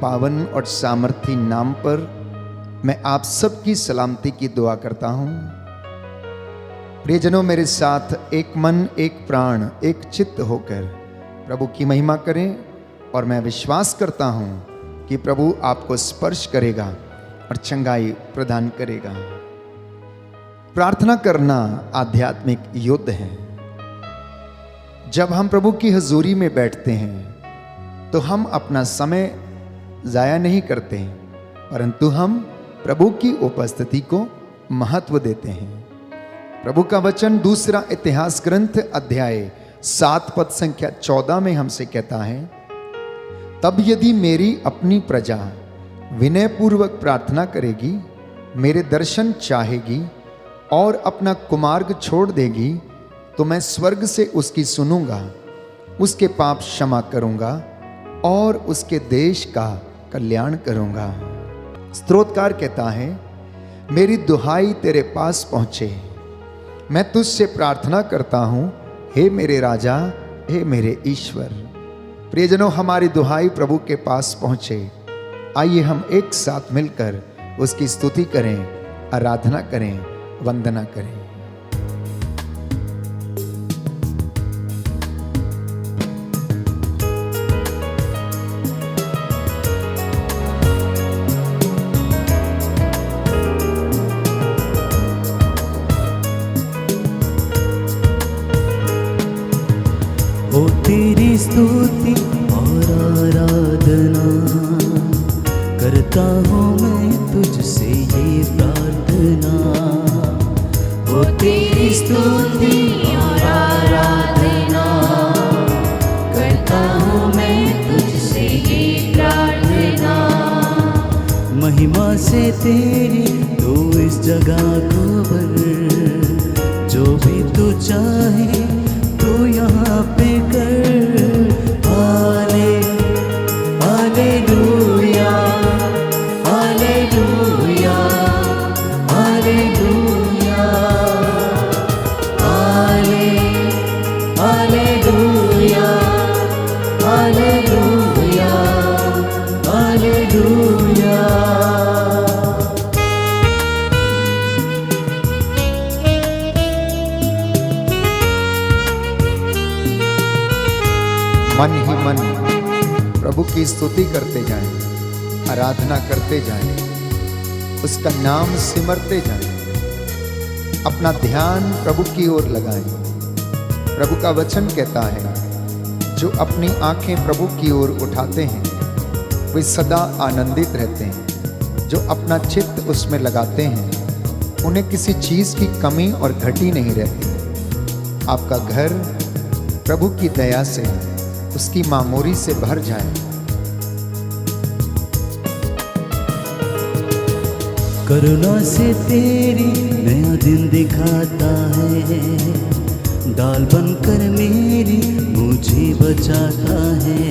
पावन और सामर्थी नाम पर मैं आप सबकी सलामती की दुआ करता हूँ। प्रियजनों, मेरे साथ एक मन, एक प्राण, एक चित्त होकर प्रभु की महिमा करें और मैं विश्वास करता हूँ कि प्रभु आपको स्पर्श करेगा और चंगाई प्रदान करेगा। प्रार्थना करना आध्यात्मिक युद्ध है। जब हम प्रभु की हजूरी में बैठते हैं तो हम अपना समय जाया नहीं करते, परंतु हम प्रभु की उपस्थिति को महत्व देते हैं। प्रभु का वचन दूसरा इतिहास ग्रंथ अध्याय 7 पद संख्या 14 में हमसे कहता है, तब यदि मेरी अपनी प्रजा विनय पूर्वक प्रार्थना करेगी, मेरे दर्शन चाहेगी और अपना कुमार्ग छोड़ देगी, तो मैं स्वर्ग से उसकी सुनूंगा, उसके पाप क्षमा करूंगा और उसके देश का कल्याण करूंगा। स्तोत्रकार कहता है, मेरी दुहाई तेरे पास पहुंचे, मैं तुझसे प्रार्थना करता हूं, हे मेरे राजा, हे मेरे ईश्वर। प्रियजनों, हमारी दुहाई प्रभु के पास पहुंचे। आइए हम एक साथ मिलकर उसकी स्तुति करें, आराधना करें, वंदना करें। हो तेरी स्तुति और आराधना करता हूँ मैं तुझसे ये प्रार्थना। हो तेरी स्तुति और आराधना करता हूँ मैं तुझसे ये प्रार्थना। महिमा से तेरी तू इस जगह को भर, जो भी तू चाहे तू यहाँ पे कर। Hallelujah, hallelujah, hallelujah, hallelujah, hallelujah, hallelujah. मन ही मन प्रभु की स्तुति करते जाएं, आराधना करते जाएं, उसका नाम सिमरते जाएं, अपना ध्यान प्रभु की ओर लगाएं। प्रभु का वचन कहता है, जो अपनी आंखें प्रभु की ओर उठाते हैं वे सदा आनंदित रहते हैं। जो अपना चित्त उसमें लगाते हैं उन्हें किसी चीज़ की कमी और घटी नहीं रहती। आपका घर प्रभु की दया से, उसकी मामूरी से भर जाए। करुणा से तेरी नया दिन दिखाता है, डाल बनकर मेरी मुझे बचाता है।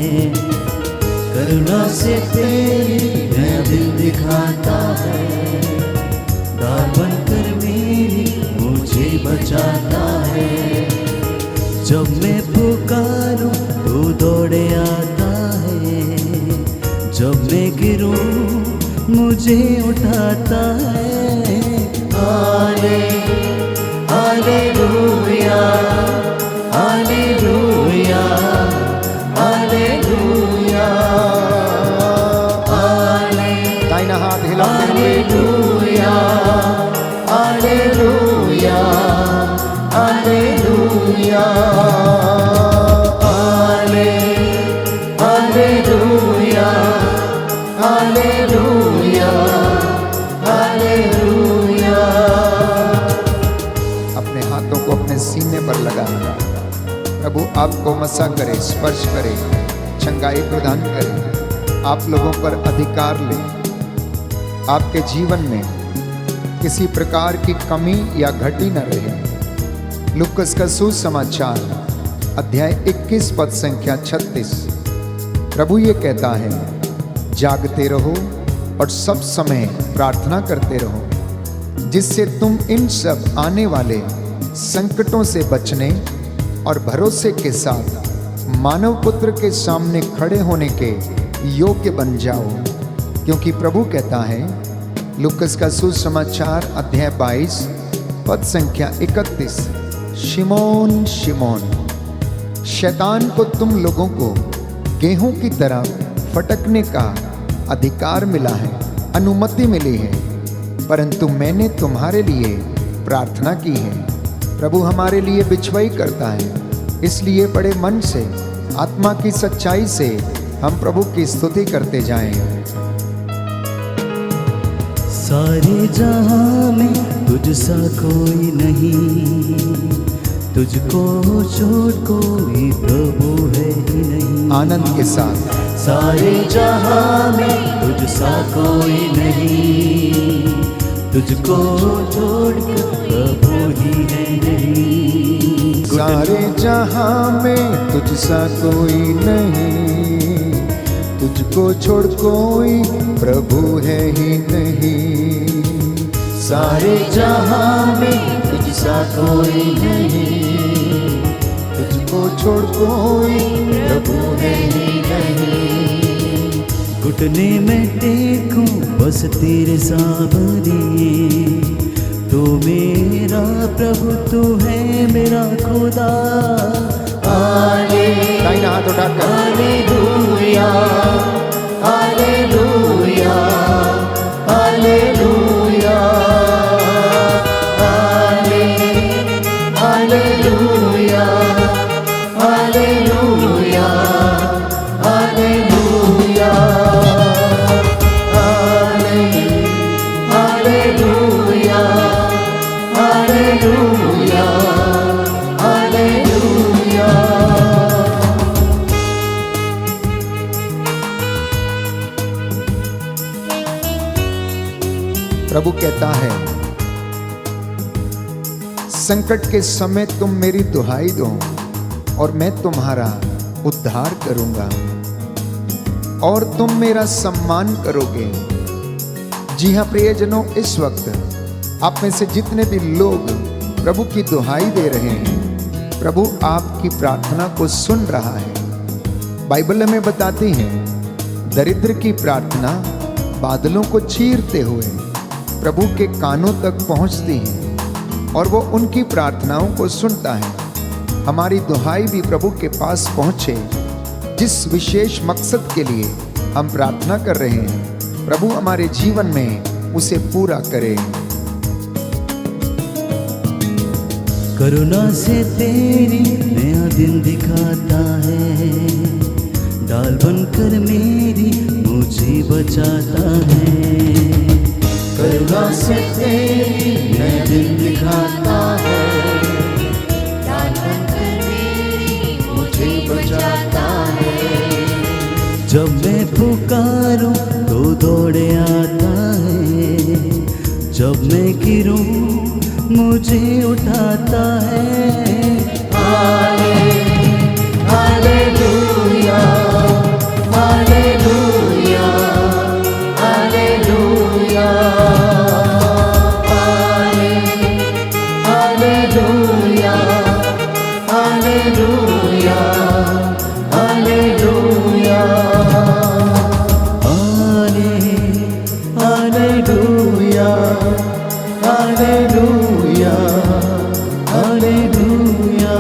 करुणा से तेरी नया दिन दिखाता है, डाल बनकर मेरी मुझे बचाता है। जब मैं पुकारूं तू दौड़े आता है, जब मैं गिरूं मुझे उठाता है। हालेलुया, हालेलुया, हालेलुया, दाहिना हाथ हिलाते हुए hallelujah, hallelujah, hallelujah, hallelujah, hallelujah, hallelujah. अपने हाथों को अपने सीने पर लगाना। प्रभु आपको मसा करे, स्पर्श करे, चंगाई प्रदान करे, आप लोगों पर अधिकार ले। आपके जीवन में किसी प्रकार की कमी या घटी न रहे। लूकास का सुसमाचार अध्याय 21 पद संख्या 36। प्रभु ये कहता है, जागते रहो और सब समय प्रार्थना करते रहो, जिससे तुम इन सब आने वाले संकटों से बचने और भरोसे के साथ मानव पुत्र के सामने खड़े होने के योग्य बन जाओ, क्योंकि प्रभु कहता है, लूकस का सुसमाचार अध्याय 22 पद संख्या 31, शिमोन शिमोन, शैतान को तुम लोगों को गेहूं की तरह फटकने का अधिकार मिला है, अनुमति मिली है, परंतु मैंने तुम्हारे लिए प्रार्थना की है। प्रभु हमारे लिए बिछवाई करता है, इसलिए बड़े मन से आत्मा की सच्चाई से हम प्रभु की स्तुति करते जाएं। सारे जहां में तुझसा कोई नहीं, तुझको छोड़ कोई प्रभु है ही नहीं। आनंद के साथ सारे जहां में तुझसा कोई नहीं, तुझको छोड़ प्रभु ही है नहीं। सारे जहां में तुझसा कोई नहीं, तुझको छोड़ कोई प्रभु है ही नहीं। सारे जहां में तुझसा कोई नहीं, तुझको छोड़ कोई प्रभु है ही नहीं। घुटने में टेकूं बस तेरे सामने, तू मेरा प्रभु, तू है मेरा खुदा। दाहिना हाथ उठाकर hallelujah, hallelujah, hallelujah, hallelujah, hallelujah, hallelujah, hallelujah, hallelujah, hallelujah. प्रभु कहता है, संकट के समय तुम मेरी दुहाई दो और मैं तुम्हारा उद्धार करूंगा और तुम मेरा सम्मान करोगे। जी हाँ प्रियजनों, इस वक्त आप में से जितने भी लोग प्रभु की दुहाई दे रहे हैं, प्रभु आपकी प्रार्थना को सुन रहा है। बाइबल हमें बताती है, दरिद्र की प्रार्थना बादलों को चीरते हुए प्रभु के कानों तक पहुंचती है और वो उनकी प्रार्थनाओं को सुनता है। हमारी दुहाई भी प्रभु के पास पहुंचे, जिस विशेष मकसद के लिए हम प्रार्थना कर रहे हैं, प्रभु हमारे जीवन में उसे पूरा करे। करुणा से तेरी नया दिन दिखाता है, डाल बनकर मेरी मुझे बचाता है। करुणा से तेरी नया दिन दिखाता है, डाल बनकर मेरी मुझे बचाता है। जब मैं पुकारूं तो दौड़े आता है, जब मैं गिरूं मुझे उठाता है। Hallelujah, hallelujah, hallelujah, hallelujah, hallelujah, hallelujah, hallelujah, hallelujah, hallelujah,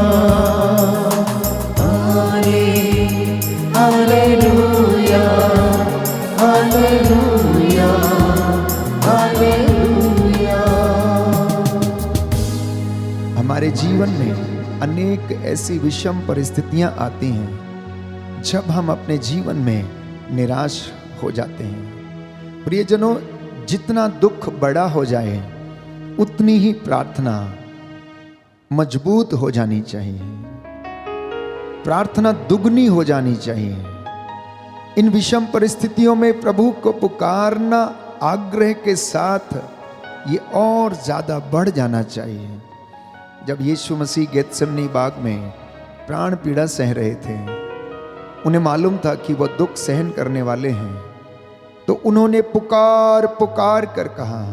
hallelujah, hallelujah, hallelujah. हमारे जीवन में अनेक ऐसी विषम परिस्थितियां आती हैं जब हम अपने जीवन में निराश हो जाते हैं। प्रियजनों, जितना दुख बड़ा हो जाए उतनी ही प्रार्थना मजबूत हो जानी चाहिए, प्रार्थना दुगनी हो जानी चाहिए। इन विषम परिस्थितियों में प्रभु को पुकारना आग्रह के साथ ये और ज्यादा बढ़ जाना चाहिए। जब यीशु मसीह गेतसेमनी बाग में प्राण पीड़ा सह रहे थे, उन्हें मालूम था कि वह दुख सहन करने वाले हैं, तो उन्होंने पुकार पुकार कर कहा,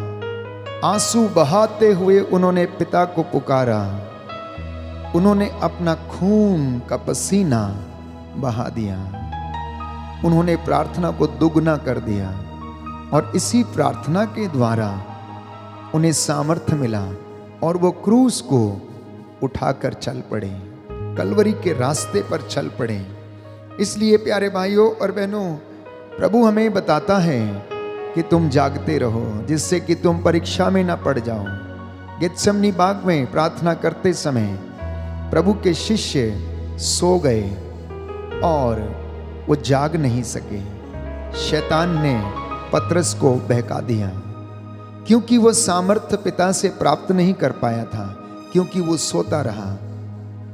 आंसू बहाते हुए उन्होंने पिता को पुकारा। उन्होंने अपना खून का पसीना बहा दिया। उन्होंने प्रार्थना को दुगना कर दिया और इसी प्रार्थना के द्वारा उन्हें सामर्थ्य मिला और वो क्रूस को उठाकर चल पड़े, कलवरी के रास्ते पर चल पड़े। इसलिए प्यारे भाइयों और बहनों, प्रभु हमें बताता है कि तुम जागते रहो जिससे कि तुम परीक्षा में ना पड़ जाओ। गेत्सेमनी बाग में प्रार्थना करते समय प्रभु के शिष्य सो गए और वो जाग नहीं सके। शैतान ने पतरस को बहका दिया क्योंकि वो सामर्थ्य पिता से प्राप्त नहीं कर पाया था, क्योंकि वो सोता रहा।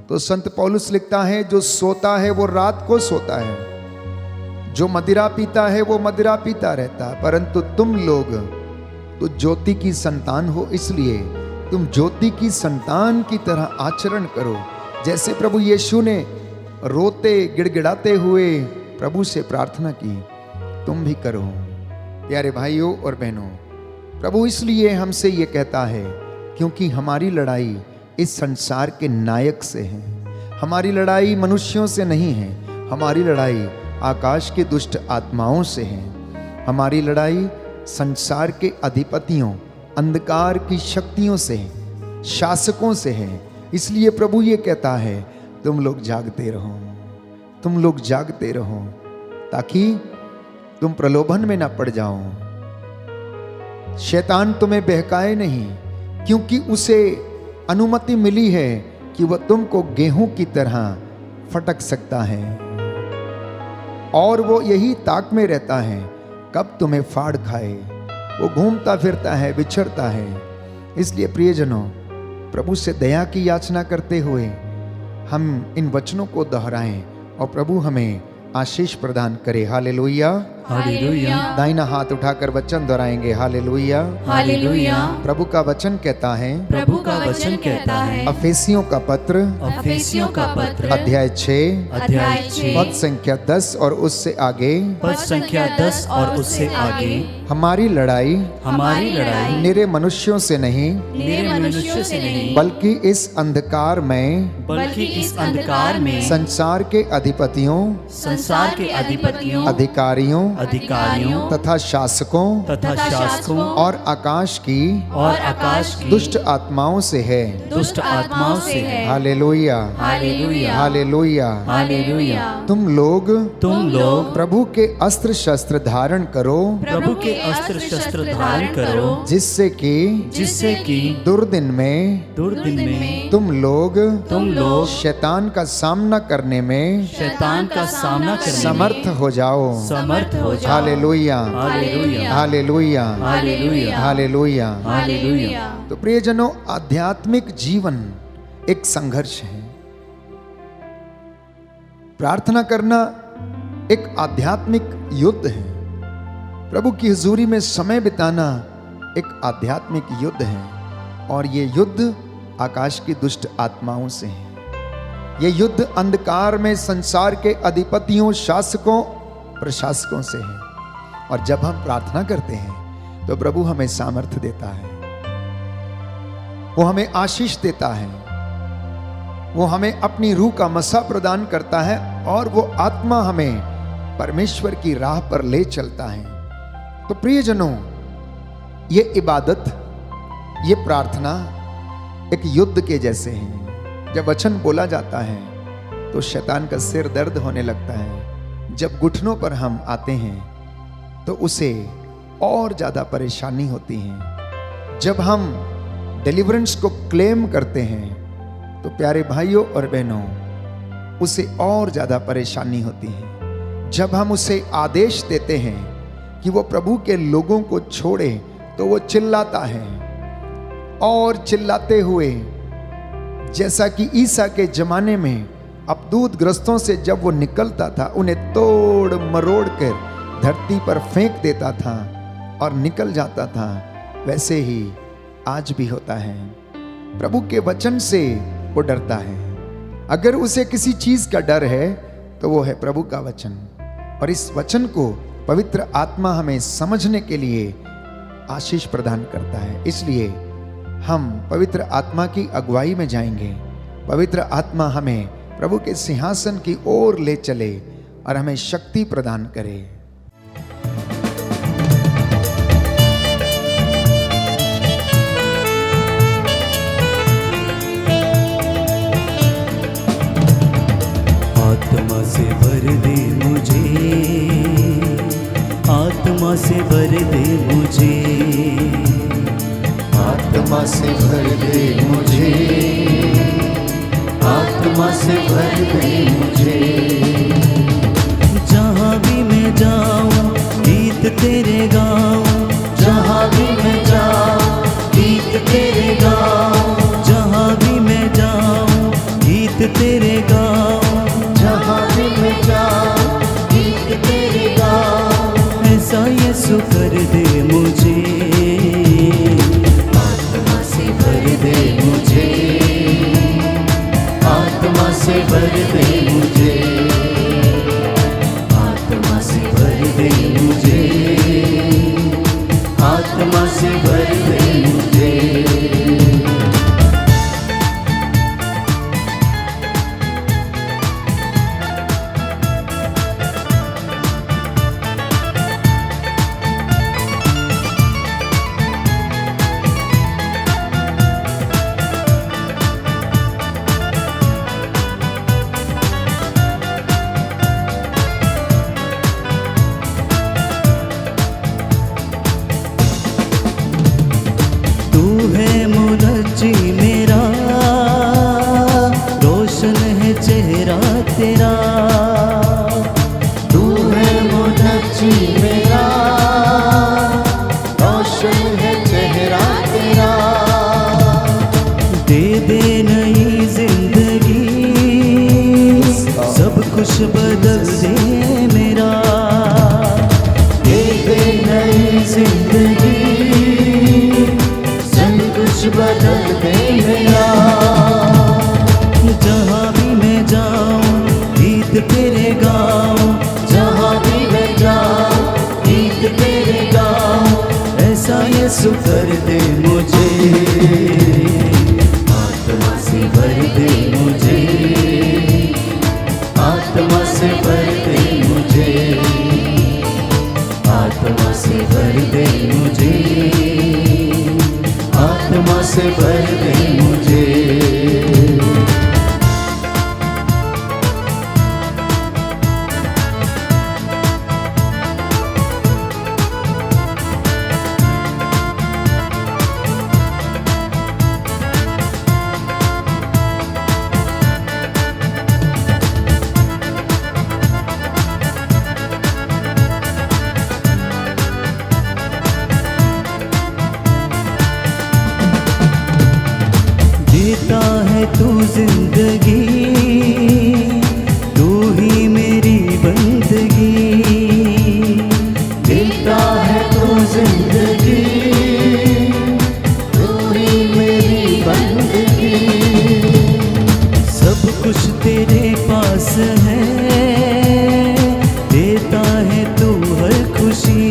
तो संत पौलुस लिखता है, जो सोता है वो रात को सोता है, जो मदिरा पीता है वो मदिरा पीता रहता, परंतु तुम लोग तो ज्योति की संतान हो, इसलिए तुम ज्योति की संतान की तरह आचरण करो। जैसे प्रभु यीशु ने रोते गिड़गिड़ाते हुए प्रभु से प्रार्थना की, तुम भी करो। प्यारे भाइयों और बहनों, प्रभु इसलिए हमसे ये कहता है क्योंकि हमारी लड़ाई इस संसार के नायक से है। हमारी लड़ाई मनुष्यों से नहीं है, हमारी लड़ाई आकाश के दुष्ट आत्माओं से है। हमारी लड़ाई संसार के अधिपतियों, अंधकार की शक्तियों से, शासकों से है। इसलिए प्रभु ये कहता है, तुम लोग जागते रहो, तुम लोग जागते रहो, ताकि तुम प्रलोभन में ना पड़ जाओ। शैतान तुम्हें बहकाए नहीं, क्योंकि उसे अनुमति मिली है कि वह तुमको गेहूं की तरह फटक सकता है और वो यही ताक में रहता है कब तुम्हें फाड़ खाए। वो घूमता फिरता है, विचरता है। इसलिए प्रियजनों, प्रभु से दया की याचना करते हुए हम इन वचनों को दोहराएं और प्रभु हमें आशीष प्रदान करे। हालेलुया, हालेलुया, दाहिना हाथ उठाकर वचन दोहराएंगे। Hallelujah, hallelujah. प्रभु का वचन कहता है, प्रभु का वचन कहता है, अफेसियों का पत्र अफेसियों का पत्र अध्याय 6 अध्याय 6 पद संख्या 10 और उससे आगे, पद संख्या 10 और उससे आगे, हमारी लड़ाई हमारी लड़ाई निरे मनुष्यों से नहीं, निरे मनुष्य से नहीं, बल्कि इस अंधकार में, बल्कि इस अंधकार में संसार के अधिपतियों, संसार के अधिपतियों, अधिकारियों अधिकारियों तथा शासकों तथा शासकों और आकाश की और आकाश की दुष्ट आत्माओं से है। दुष्ट आत्माओं से है। Hallelujah, hallelujah, hallelujah. हालेलुया। तुम लोग प्रभु के अस्त्र शस्त्र धारण करो, प्रभु के अस्त्र शस्त्र धारण करो, जिससे कि दुर्दिन में तुम लोग शैतान का सामना करने में शैतान का सामना करने में समर्थ हो जाओ। Hallelujah, hallelujah, hallelujah, hallelujah, hallelujah. Hallelujah. तो प्रियजनों, आध्यात्मिक जीवन एक संघर्ष है। प्रार्थना करना एक आध्यात्मिक युद्ध है। प्रभु की हुजूरी में समय बिताना एक आध्यात्मिक युद्ध है और ये युद्ध आकाश की दुष्ट आत्माओं से है। ये युद्ध अंधकार में संसार के अधिपतियों, शासकों, प्रशासकों से है। और जब हम प्रार्थना करते हैं तो प्रभु हमें सामर्थ्य देता है, वो हमें आशीष देता है, वो हमें अपनी रूह का मसा प्रदान करता है और वो आत्मा हमें परमेश्वर की राह पर ले चलता है। तो प्रियजनों, ये इबादत, ये प्रार्थना एक युद्ध के जैसे है। जब वचन बोला जाता है तो शैतान का सिर दर्द होने लगता है। जब घुटनों पर हम आते हैं तो उसे और ज़्यादा परेशानी होती है। जब हम डिलीवरेंस को क्लेम करते हैं तो प्यारे भाइयों और बहनों, उसे और ज़्यादा परेशानी होती है। जब हम उसे आदेश देते हैं कि वो प्रभु के लोगों को छोड़े तो वो चिल्लाता है और चिल्लाते हुए, जैसा कि ईसा के ज़माने में अपदूत ग्रस्तों से जब वो निकलता था उन्हें तोड़ मरोड़ कर धरती पर फेंक देता था और निकल जाता था, वैसे ही आज भी होता है। प्रभु के वचन से वो डरता है। अगर उसे किसी चीज का डर है तो वो है प्रभु का वचन। और इस वचन को पवित्र आत्मा हमें समझने के लिए आशीष प्रदान करता है। इसलिए हम पवित्र आत्मा की अगुवाई में जाएंगे। पवित्र आत्मा हमें प्रभु के सिंहासन की ओर ले चले और हमें शक्ति प्रदान करे। आत्मा से भर दे मुझे, आत्मा से भर दे मुझे, आत्मा से भर दे मुझे, आत्मा से भर दे मुझे। जहाँ भी मैं जाऊँ गीत तेरे गाऊँ, जहाँ भी मैं जाऊँ गीत तेरे गाऊँ, जहाँ भी मैं जाऊँ गीत तेरे गाऊँ, जहाँ भी मैं जाऊँ गीत तेरे गाऊँ। ऐसा यीशु कर दे मुझे, आत्मा से भर दे मुझे, आत्मा से भर दे मुझे, आत्मा से भर दे मुझे, आत्मा से भर दे मुझे। तू है मुनज्जी मेरा, रोशन है चेहरा तेरा, तू है मुनज्जी मेरा, रोशन है चेहरा तेरा। दे दे नई जिंदगी, सब कुछ बदल दे मेरा, दे दे नई जिंदगी, सब कुछ बदल दे मेरा। जहाँ भी मैं जाऊँ गीत तेरे गाऊँ, जहाँ भी मैं जाऊँ गीत तेरे गाऊँ। ऐसा यीशु कर दे मुझे, आत्मा से भर दे मुझे, आत्मा से भर दे मुझे, आत्मा से भर दे मुझे, आत्मा से भर दे मुझे। देता है तू जिंदगी, तू ही मेरी बंदगी, देता है तू जिंदगी, तू ही मेरी बंदगी। सब कुछ तेरे पास है, देता है तू हर खुशी,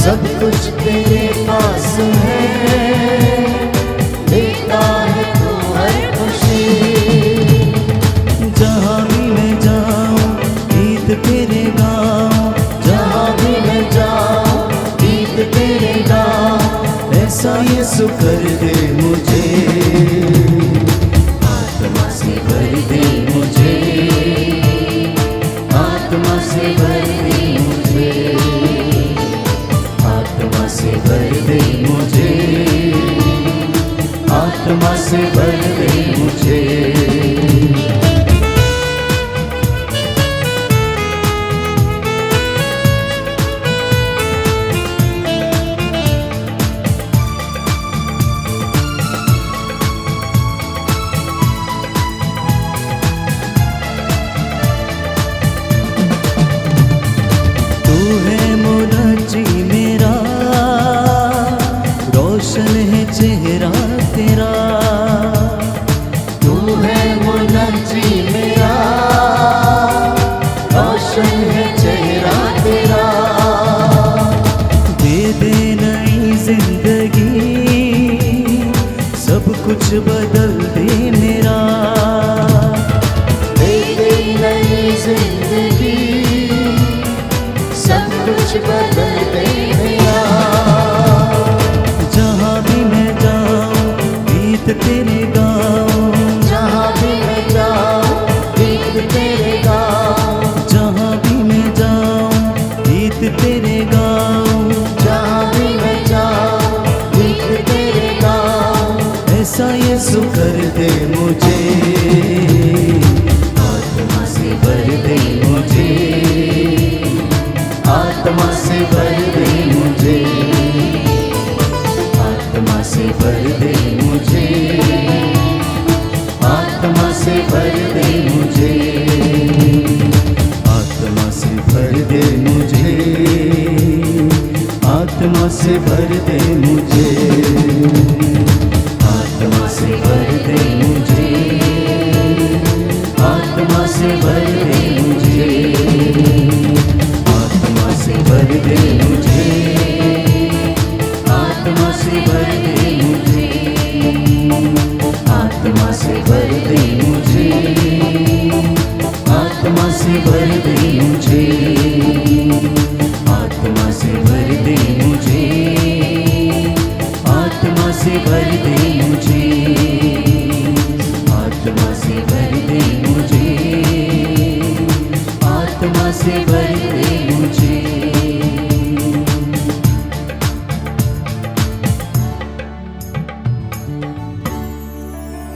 सब कुछ तेरे पास है, देता है तू हर खुशी। जहाँ भी मैं जाऊँ गीत तेरे गाऊँ, जहाँ भी मैं जाऊँ गीत तेरे गाऊँ। ऐसा यीशु कर दे मुझे, आत्मा से भर दे मुझे, आत्मा से भर दे मुझे, आत्मा से भर दे मुझे, आत्मा से भर दे मुझे। तू है मुनज्जी मेरा, रोशन है चेहरा तेरा, तू है मुनज्जी मेरा, रोशन है चेहरा तेरा। दे दे नई जिंदगी, सब कुछ बदल दे मेरा, दे दे नई जिंदगी, कुछ बदल दे मेरा। जहाँ भी मैं जाऊँ गीत तेरे गाऊँ, जहाँ भी मैं जाऊँ गीत तेरे गाऊँ, जहाँ भी मैं जाऊँ गीत तेरे गाऊँ, जहाँ भी मैं जाऊँ गीत तेरे गाऊँ। ऐसा यीशु कर दे मुझे, आत्मा से भर दे मुझे, आत्मा से भर दे मुझे, आत्मा से भर दे मुझे, आत्मा से भर दे मुझे, आत्मा से भर दे मुझे, आत्मा से भर दे मुझे, आत्मा से भर दे मुझे, आत्मा से भर दे मुझे, आत्मा से भर दे मुझे, आत्मा से भर दे मुझे, आत्मा से भर दे मुझे, आत्मा से भर दे मुझे, आत्मा से भर दे मुझे, आत्मा से भर दे मुझे, आत्मा से भर दे मुझे, आत्मा से भर दे मुझे।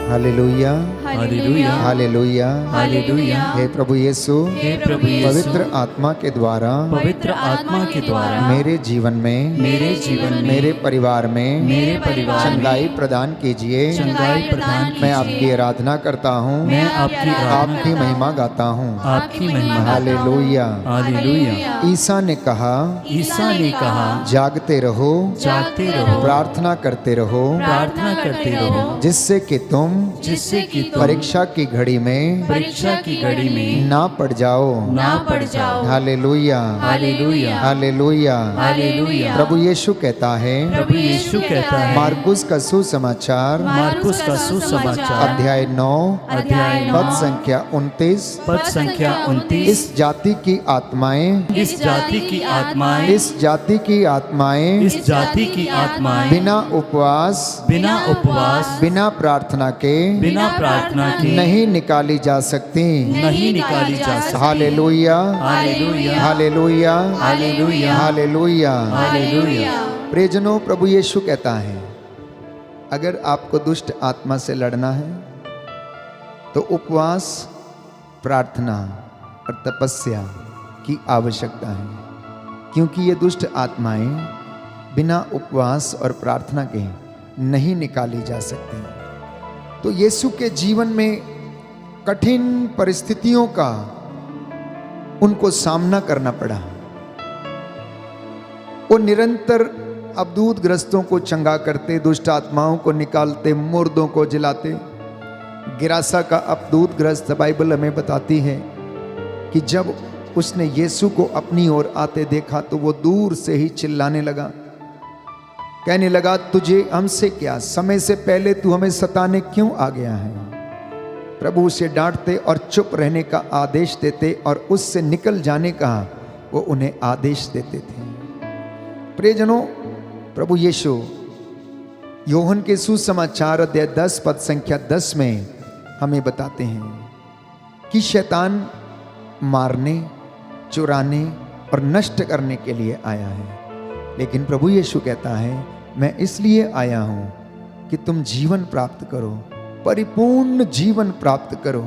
Hallelujah, hallelujah, hallelujah. हालेलुया। हे प्रभु यीशु, हे प्रभु यीशु, पवित्र आत्मा के द्वारा पवित्र आत्मा के द्वारा मेरे जीवन में, मेरे जीवन में, मेरे परिवार में मेरे परिवार में चंगाई प्रदान कीजिए। चंगाई प्रदान मैं आपकी आराधना करता हूँ, मैं आपकी आराधना आपकी महिमा गाता हूँ। आपकी महिमा। हालेलुया। हालेलुया। ईसा ने कहा, ईसा ने कहा जागते रहो, जागते रहो, प्रार्थना करते रहो, प्रार्थना करते रहो, जिससे कि तुम जिससे कि तुम परीक्षा की घड़ी में परीक्षा की घड़ी में ना पड़ जाओ। ना पड़ जाओ। Hallelujah, hallelujah, hallelujah. हालेलुया। प्रभु यीशु कहता है, प्रभु यीशु कहता है, मार्कुस का सुसमाचार मार्कुस का सुसमाचार अध्याय 9 अध्याय 9 पद संख्या 29। पद संख्या 29। इस जाति की आत्माएं, इस जाति की आत्माएं, इस जाति की आत्माएं इस जाति की आत्माएं बिना उपवास, बिना उपवास, बिना प्रार्थना के बिना प्रार्थना के नहीं निकाली जा सकती। नहीं निकाली जा सकती। Hallelujah, hallelujah, hallelujah, hallelujah, hallelujah. Hallelujah. प्रियजनों, प्रभु यीशु कहता है, अगर आपको दुष्ट आत्मा से लड़ना है तो उपवास, प्रार्थना और तपस्या की आवश्यकता है, क्योंकि ये दुष्ट आत्माएं बिना उपवास और प्रार्थना के नहीं निकाली जा सकती। तो यीशु के जीवन में कठिन परिस्थितियों का उनको सामना करना पड़ा। वो निरंतर अवधूत ग्रस्तों को चंगा करते, दुष्ट आत्माओं को निकालते, मुर्दों को जिलाते। गिरासा का अवधूत ग्रस्त बाइबल हमें बताती है कि जब उसने यीशु को अपनी ओर आते देखा तो वो दूर से ही चिल्लाने लगा, कहने लगा, तुझे हमसे क्या, समय से पहले तू हमें सताने क्यों आ गया है। प्रभु उसे डांटते और चुप रहने का आदेश देते और उससे निकल जाने का वो उन्हें आदेश देते थे। प्रियजनों, प्रभु यीशु योहन के सुसमाचार अध्याय 10 पद संख्या 10 में हमें बताते हैं कि शैतान मारने, चुराने और नष्ट करने के लिए आया है, लेकिन प्रभु यीशु कहता है, मैं इसलिए आया हूं कि तुम जीवन प्राप्त करो, परिपूर्ण जीवन प्राप्त करो।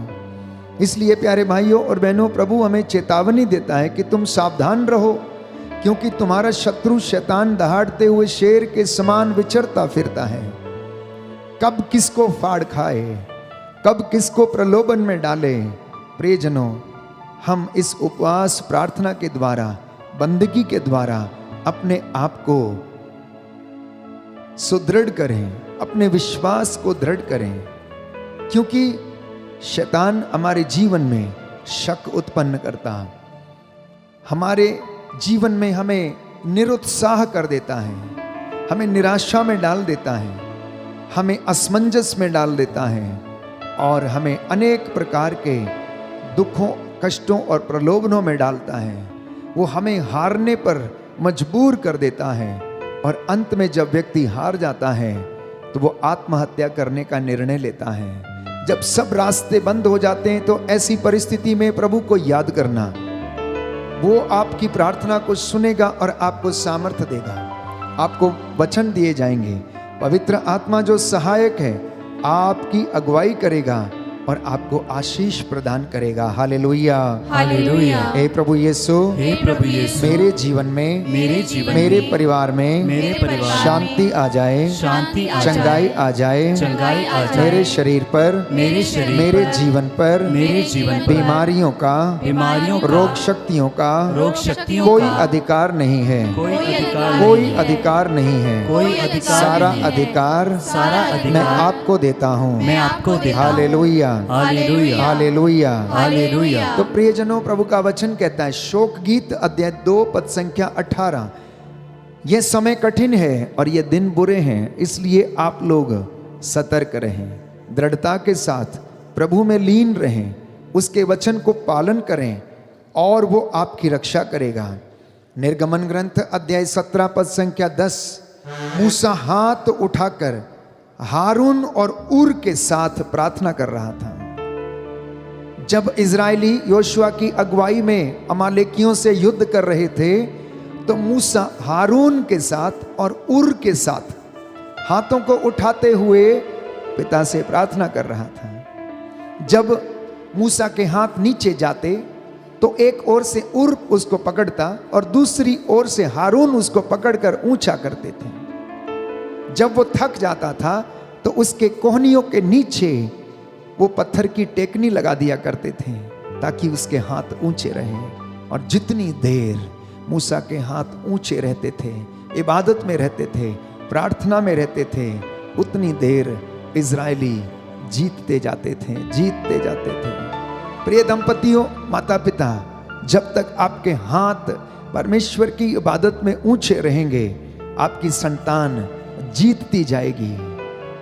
इसलिए प्यारे भाइयों और बहनों, प्रभु हमें चेतावनी देता है कि तुम सावधान रहो, क्योंकि तुम्हारा शत्रु शैतान दहाड़ते हुए शेर के समान विचरता फिरता है। कब किसको फाड़ खाए, कब किसको प्रलोभन में डाले। प्रियजनों, हम इस उपवास प्रार्थना के द्वारा, बंदगी के द्वारा अपने आप को सुदृढ़ करें, अपने विश्वास को दृढ़ करें, क्योंकि शैतान हमारे जीवन में शक उत्पन्न करता, हमारे जीवन में हमें निरुत्साह कर देता है, हमें निराशा में डाल देता है, हमें असमंजस में डाल देता है और हमें अनेक प्रकार के दुखों, कष्टों और प्रलोभनों में डालता है। वो हमें हारने पर मजबूर कर देता है, और अंत में जब व्यक्ति हार जाता है तो वो आत्महत्या करने का निर्णय लेता है। जब सब रास्ते बंद हो जाते हैं तो ऐसी परिस्थिति में प्रभु को याद करना, वो आपकी प्रार्थना को सुनेगा और आपको सामर्थ्य देगा। आपको वचन दिए जाएंगे, पवित्र आत्मा जो सहायक है आपकी अगुवाई करेगा और आपको आशीष प्रदान करेगा। Hallelujah, hallelujah. हे प्रभु यीशु, हे प्रभु यीशु, मेरे जीवन में, मेरे परिवार में, मेरे परिवार में शांति आ जाए, शांति आ जाए, चंगाई आ जाए, चंगाई आ जाए, मेरे शरीर पर, मेरे जीवन पर, बीमारियों का, रोग शक्तियों का कोई अधिकार नहीं है, कोई अधिकार नहीं है। सारा अधिकार मैं आपको देता हूँ। Hallelujah, hallelujah, hallelujah, hallelujah. तो प्रियजनों, प्रभु का वचन कहता है, शोक गीत अध्याय 2 पद संख्या 18, यह समय कठिन है और ये दिन बुरे हैं, इसलिए आप लोग सतर्क रहें, दृढ़ता के साथ प्रभु में लीन रहें, उसके वचन को पालन करें और वो आपकी रक्षा करेगा। निर्गमन ग्रंथ अध्याय 17 पद संख्या 10, मूसा हाथ उठाकर हारून और उर के साथ प्रार्थना कर रहा था। जब इजरायली योशुआ की अगुवाई में अमालेकियों से युद्ध कर रहे थे तो मूसा हारून के साथ और उर के साथ हाथों को उठाते हुए पिता से प्रार्थना कर रहा था। जब मूसा के हाथ नीचे जाते तो एक ओर से उर उसको पकड़ता और दूसरी ओर से हारून उसको पकड़कर ऊंचा करते थे। जब वो थक जाता था तो उसके कोहनियों के नीचे वो पत्थर की टेकनी लगा दिया करते थे ताकि उसके हाथ ऊंचे रहें। और जितनी देर मूसा के हाथ ऊंचे रहते थे, इबादत में रहते थे, प्रार्थना में रहते थे, उतनी देर इजरायली जीतते जाते थे, जीतते जाते थे। प्रिय दंपतियों, माता पिता, जब तक आपके हाथ परमेश्वर की इबादत में ऊंचे रहेंगे, आपकी संतान जीतती जाएगी।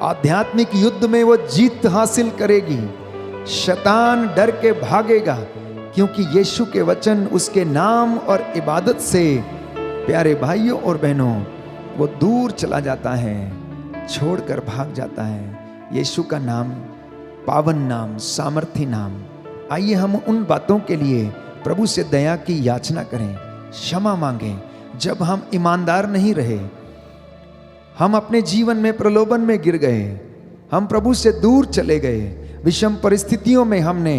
आध्यात्मिक युद्ध में वो जीत हासिल करेगी। शैतान डर के भागेगा क्योंकि यीशु के वचन, उसके नाम और इबादत से प्यारे भाइयों और बहनों वो दूर चला जाता है, छोड़कर भाग जाता है। यीशु का नाम पावन नाम, सामर्थी नाम। आइए हम उन बातों के लिए प्रभु से दया की याचना करें, क्षमा मांगें। जब हम ईमानदार नहीं रहे, हम अपने जीवन में प्रलोभन में गिर गए, हम प्रभु से दूर चले गए, विषम परिस्थितियों में हमने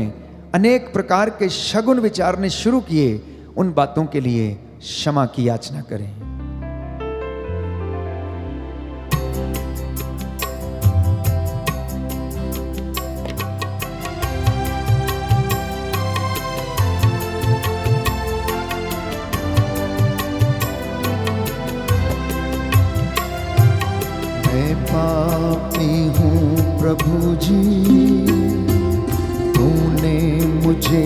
अनेक प्रकार के शगुन विचारने शुरू किए, उन बातों के लिए क्षमा की याचना करें। पापी हूँ प्रभु जी, तूने मुझे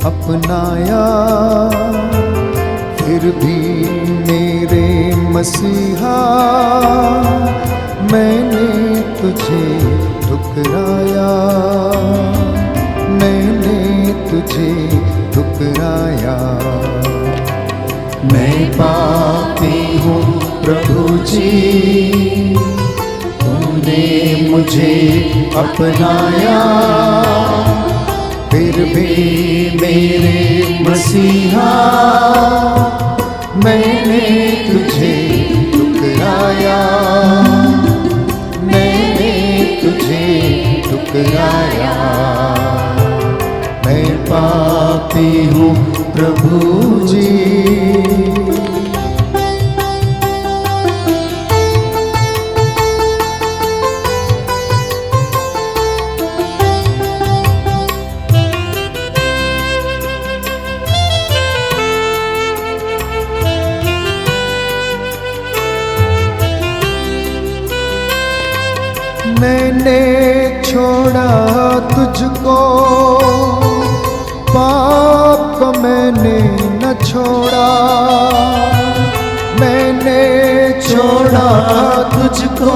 अपनाया, फिर भी मेरे मसीहा मैंने तुझे ठुकराया, मैंने तुझे ठुकराया। मैं पापी हूँ प्रभु जी, तूने मुझे अपनाया, फिर भी मेरे मसीहा मैंने तुझे ठुकराया, मैंने तुझे ठुकराया। मैं पापी हूँ प्रभु जी। मैंने छोड़ा तुझको, पाप को मैंने न छोड़ा, मैंने छोड़ा तुझको,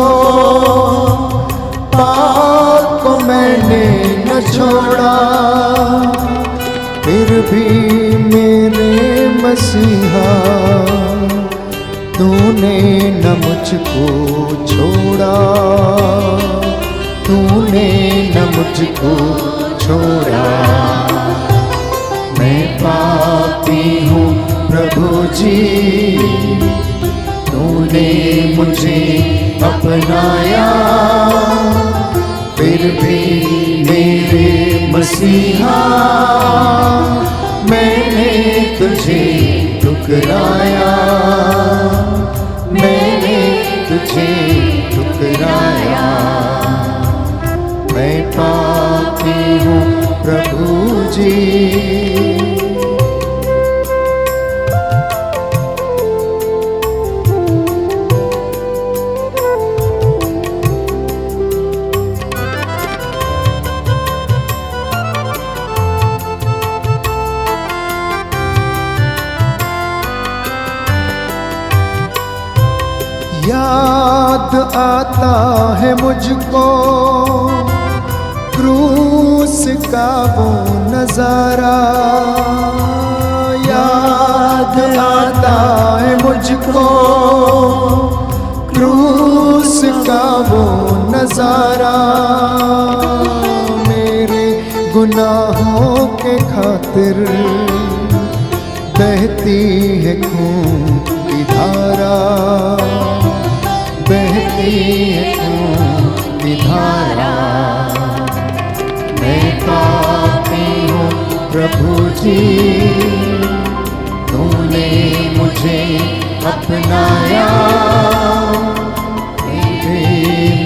पाप को मैंने न छोड़ा, फिर भी मेरे मसीहा, तूने न मुझको छोड़ा, तूने न मुझको छोड़ा। मैं पापी हूँ प्रभु जी, तूने मुझे अपनाया, फिर भी मेरे मसीहा मैंने तुझे ठुकराया, मैंने तुझे ठुकराया। मैं पापी हूँ प्रभु जी। याद आता है मुझको क्रूस का वो नजारा, याद आता है मुझको क्रूस का वो नजारा। मेरे गुनाहों के खातिर बहती है खून की धारा, बहती है खून की धारा। मैं पापी हूँ प्रभु जी, तूने मुझे अपनाया,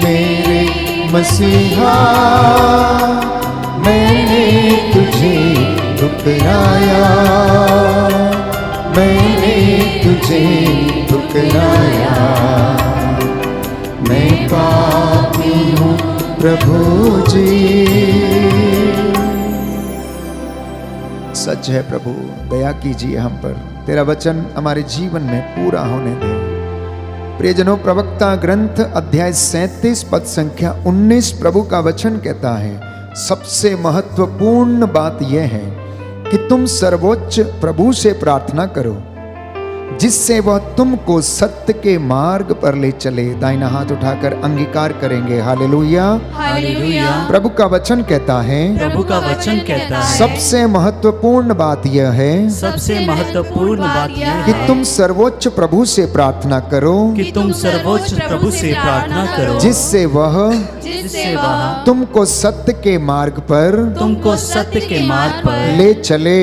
मेरे मसीहा मैंने तुझे ठुकराया, मैंने तुझे ठुकराया। मैं पापी हूँ प्रभु जी। सच है प्रभु, दया कीजिए हम पर, तेरा वचन हमारे जीवन में पूरा होने दे। प्रियजनों, प्रवक्ता ग्रंथ अध्याय 37 पद संख्या 19 प्रभु का वचन कहता है, सबसे महत्वपूर्ण बात यह है कि तुम सर्वोच्च प्रभु से प्रार्थना करो, जिससे वह तुमको सत्य के मार्ग पर ले चले। दाहिना हाथ उठाकर अंगीकार करेंगे। Hallelujah, hallelujah. प्रभु का वचन कहता है, प्रभु का वचन कहता है, सबसे महत्वपूर्ण बात यह है, सबसे महत्वपूर्ण बात यह है कि तुम सर्वोच्च प्रभु से प्रार्थना करो, कि तुम सर्वोच्च प्रभु से प्रार्थना करो, जिससे वह तुमको सत्य के मार्ग पर तुमको सत्य के मार्ग पर ले चले।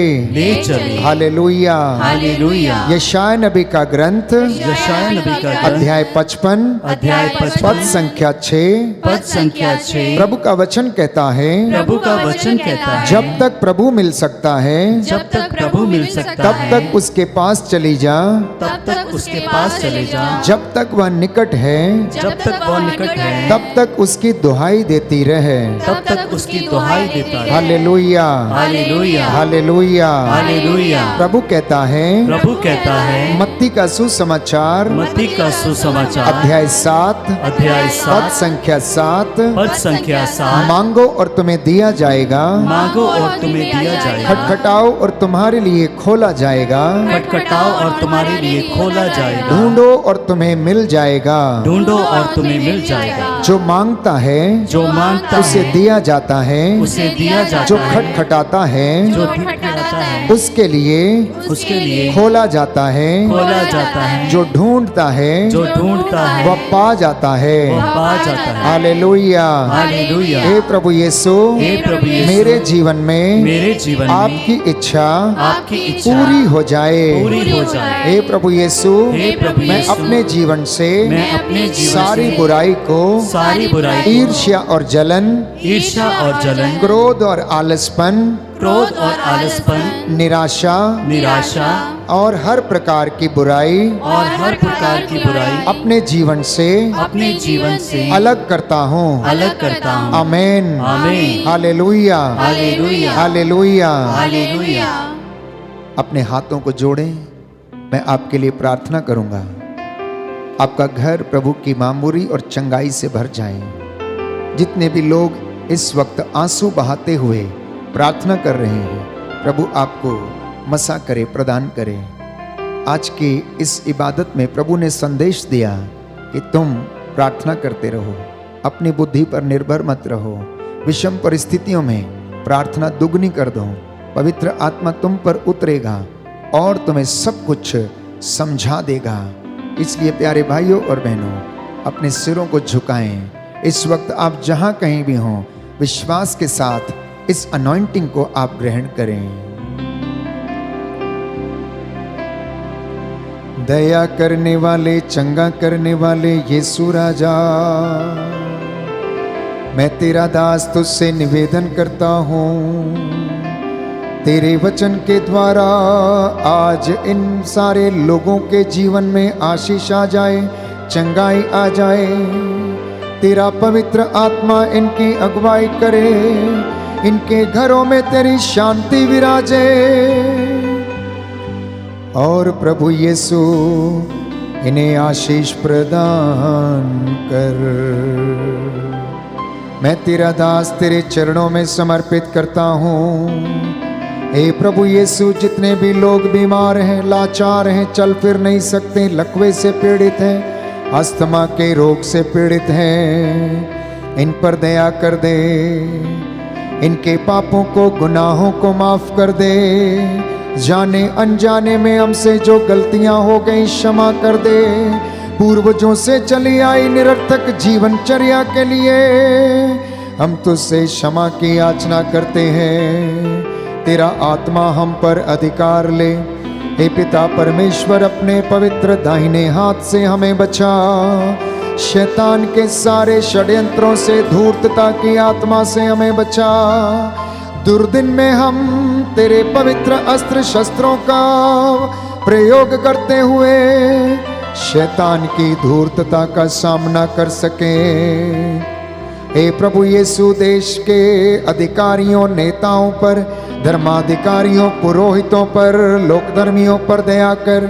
Hallelujah, hallelujah. यशाया नबी का ग्रंथ यशाया नबी का ग्रंथ अध्याय 55 अध्याय 55 पद संख्या 6 पद संख्या 6 प्रभु का वचन कहता है, प्रभु का वचन कहता है, जब तक प्रभु मिल सकता है, जब तक प्रभु मिल सकता तब है, तक उसके पास चली जा, तब तक उसके पास चले जा, जब तक वह निकट है, जब तक वह निकट है, तब तक उसकी दुहाई देती रहे। तब तक उसकी दुहाई देता है। Hallelujah, hallelujah, hallelujah, hallelujah. प्रभु कहता है, प्रभु कहता है, मत्ती का सुसमाचार मत्ती का सुसमाचार अध्याय 7 अध्याय पद 7 संख्या 7, पद संख्या 7, मांगो और तुम्हें दिया जाएगा, मांगो और तुम्हें दिया जाएगा, खटखटाओ और तुम्हारे लिए खोला जाएगा, खटखटाओ और तुम्हारे लिए खोला जाएगा, ढूंढो और तुम्हें मिल जाएगा। ढूंढो और तुम्हें मिल जाएगा। जो मांगता है जो मांगता उसे है दिया जाता है, उसे दिया जाता जो है, खटखटाता है जो खटखटाता है उसके लिए उसके लिए खोला जाता है, खोला जाता है, जो ढूंढता है जो ढूंढता है वह पा जाता है। वह पा जाता है। Hallelujah, hallelujah. हे प्रभु यीशु, हे प्रभु यीशु, मेरे जीवन में मेरे जीवन में आपकी इच्छा आपकी इच्छा पूरी हो जाए। पूरी हो जाए। हे प्रभु यीशु, हे प्रभु मैं यीशु, अपने जीवन से मैं अपने जीवन सारी से बुराई को, सारी बुराई को, ईर्ष्या और जलन, ईर्ष्या और जलन, क्रोध और आलसपन, क्रोध और आलसपन, निराशा निराशा और हर प्रकार की बुराई और हर प्रकार की बुराई अपने जीवन से अपने जीवन से अलग करता हूँ। अलग करता हूँ। आमेन, आमीन। Hallelujah, hallelujah, hallelujah. हालेलुया। अपने हाथों को जोड़ें, मैं आपके लिए प्रार्थना करूंगा। आपका घर प्रभु की मामूरी और चंगाई से भर जाए। जितने भी लोग इस वक्त आंसू बहाते हुए प्रार्थना कर रहे हैं, प्रभु आपको मसा करे, प्रदान करे। आज की इस इबादत में प्रभु ने संदेश दिया कि तुम प्रार्थना करते रहो, अपनी बुद्धि पर निर्भर मत रहो, विषम परिस्थितियों में प्रार्थना दुगनी कर दो, पवित्र आत्मा तुम पर उतरेगा और तुम्हें सब कुछ समझा देगा। इसलिए प्यारे भाइयों और बहनों, अपने सिरों को झुकाएं। इस वक्त आप जहां कहीं भी हों, विश्वास के साथ इस अनॉइंटिंग को आप ग्रहण करें। दया करने वाले, चंगा करने वाले यीशु राजा, मैं तेरा दास तुझसे निवेदन करता हूँ, तेरे वचन के द्वारा आज इन सारे लोगों के जीवन में आशीष आ जाए, चंगाई आ जाए। तेरा पवित्र आत्मा इनकी अगुवाई करे, इनके घरों में तेरी शांति विराजे। और प्रभु यीशु इन्हें आशीष प्रदान कर। मैं तेरा दास तेरे चरणों में समर्पित करता हूँ। हे प्रभु यीशु, जितने भी लोग बीमार हैं, लाचार हैं, चल फिर नहीं सकते, लकवे से पीड़ित हैं, अस्थमा के रोग से पीड़ित हैं, इन पर दया कर दे। इनके पापों को, गुनाहों को माफ कर दे। जाने अनजाने में हमसे जो गलतियां हो गई क्षमा कर दे। पूर्वजों से चली आई निरर्थक जीवनचर्या के लिए हम तुझसे क्षमा की याचना करते हैं। तेरा आत्मा हम पर अधिकार ले। हे पिता परमेश्वर, अपने पवित्र दाहिने हाथ से हमें बचा। शैतान के सारे षड्यंत्रों से, धूर्तता की आत्मा से हमें बचा। दुर्दिन में हम तेरे पवित्र अस्त्र शस्त्रों का प्रयोग करते हुए शैतान की धूर्तता का सामना कर सके। हे प्रभु यीशु, देश के अधिकारियों, नेताओं पर, धर्माधिकारियों, पुरोहितों पर, लोकधर्मियों पर दया कर,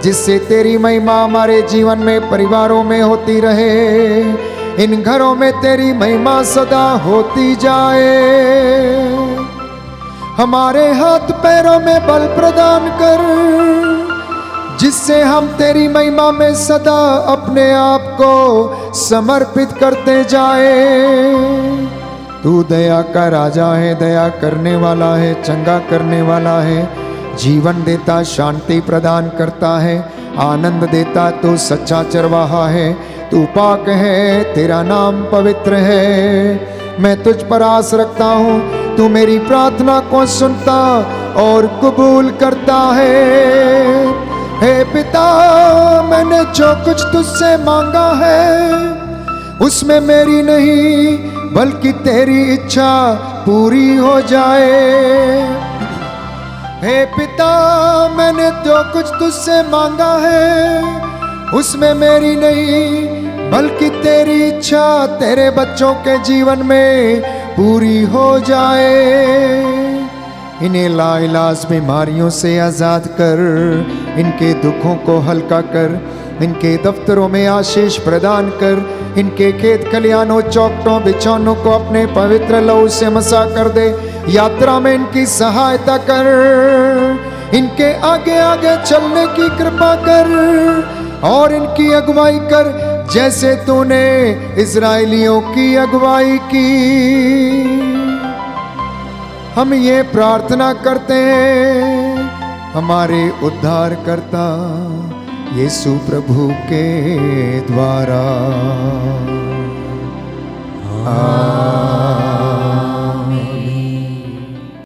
जिससे तेरी महिमा हमारे जीवन में, परिवारों में होती रहे। इन घरों में तेरी महिमा सदा होती जाए। हमारे हाथ पैरों में बल प्रदान कर, जिससे हम तेरी महिमा में सदा अपने आप को समर्पित करते जाए। तू दया का राजा है, दया करने वाला है, चंगा करने वाला है, जीवन देता, शांति प्रदान करता है, आनंद देता। तू सच्चा चरवाहा है, तू पाक है, तेरा नाम पवित्र है। मैं तुझ पर आस रखता हूँ, तू मेरी प्रार्थना को सुनता और कबूल करता है। हे पिता, मैंने जो कुछ तुझसे मांगा है उसमें मेरी नहीं बल्कि तेरी इच्छा पूरी हो जाए। हे पिता, मैंने जो कुछ तुझसे मांगा है उसमें मेरी नहीं बल्कि तेरी इच्छा तेरे बच्चों के जीवन में पूरी हो जाए। इन्हें लाइलाज बीमारियों से आज़ाद कर, इनके दुखों को हल्का कर, इनके दफ्तरों में आशीष प्रदान कर, इनके खेत खलियानों, चौखटों, बिछौनों को अपने पवित्र लहू से मसा कर दे। यात्रा में इनकी सहायता कर, इनके आगे आगे चलने की कृपा कर और इनकी अगुवाई कर, जैसे तूने इजराइलियों की अगुवाई की। हम ये प्रार्थना करते हैं हमारे उद्धारकर्ता यीशु प्रभु के द्वारा।